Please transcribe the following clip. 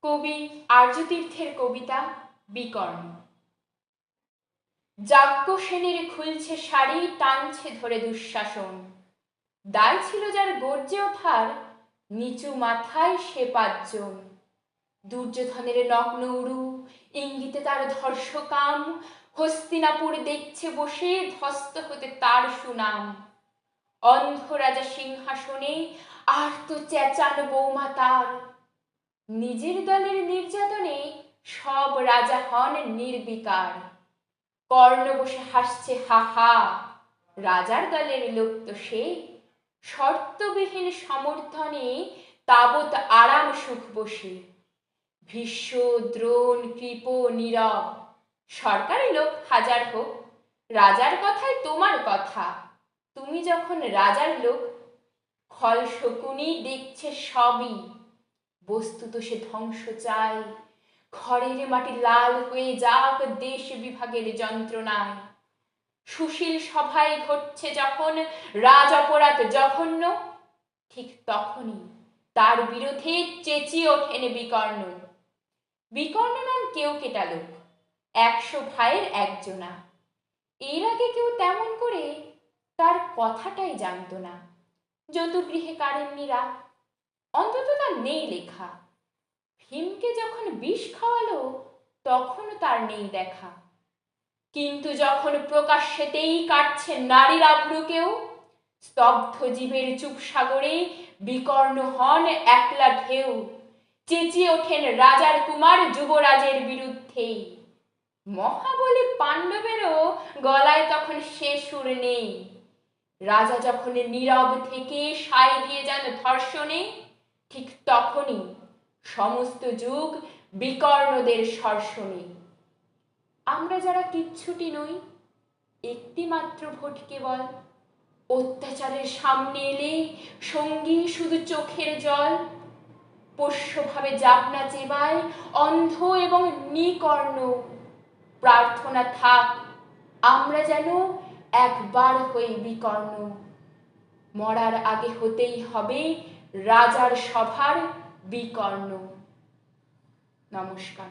কবি আর্যতীর্থের কবিতা বিকর্ণ। যাজ্ঞসেনের খুলছে শাড়ি, টানছে ধরে দুঃশাসন। দায় ছিল যার গর্জে ওঠার, নিচু মাথায় সে পাঁচজন। দুর্যোধনের নগ্ন উরু, ইঙ্গিতে তার ধর্ষকাম। হস্তিনাপুর দেখছে বসে, ধ্বস্ত হতে তার সুনাম। অন্ধ রাজা সিংহাসনে, আর্ত চেঁচান বৌমা তার। নিজের দলের নির্যাতনে সব রাজা হন নির্বিকার। কর্ণ বসে হাসছে হা হা, রাজার দলের লোক তো সে। শর্তবিহীন সমর্থনে তাবৎ আরাম সুখ বসে। ভীষ্ম, দ্রোণ, কৃপ, নীরব, সরকারি লোক হাজার হোক, রাজার কথায় তোমার কথা। তুমি যখন রাজার লোক, খল শকুনি দেখছে সবই। বস্তুত সে ধ্বংস চায়, ঘরের মাটি লাল হয়ে যাক দেশ বিভাগের যন্ত্রণায়। সুশীল সভায় ঘটছে যখন রাজ অপরাধ জঘন্য, ঠিক তখনই তার বিরোধে চেঁচিয়ে ওঠেন বিকর্ণ। বিকর্ণ নাম কেউ কেটা লোক, 100 ভাইয়ের একজনা। এর আগে কেউ তেমন করে তার কথাটাই জানত না। যতুগৃহে কারেন্নিরা, অন্তত তার নেই লেখা। ভীমকে যখন বিষ খাওয়ালো, তখন তার নেই দেখা। কিন্তু যখন প্রকাশ্যেতেই কাটছে নারীর আভ্রুকেও, স্তব্ধ জীবের চুপ সাগরে বিকর্ণ হন একলা ঢেউ। চেঁচিয়ে ওঠেন রাজার কুমার যুবরাজের বিরুদ্ধে। মহাবলী পাণ্ডবেরও গলায় তখন সে সুর নেই। রাজা যখন নীরব থেকে সায় দিয়ে যান ধর্ষণে, ঠিক তখনই সমস্ত যুগ বিকর্ণদের সর্ষণে। আমরা যারা কিচ্ছুটি নই, একটি মাত্র ভোট কেবল, অত্যাচারের সামনে এলে সঙ্গী শুধু চোখের জল। পোষ্যভাবে যাবনা চেবায় অন্ধ এবং নিকর্ণ। প্রার্থনা থাক আমরা যেন একবার হই বিকর্ণ। মরার আগে হতেই হবে রাজার সভার বিকর্ণ। নমস্কার।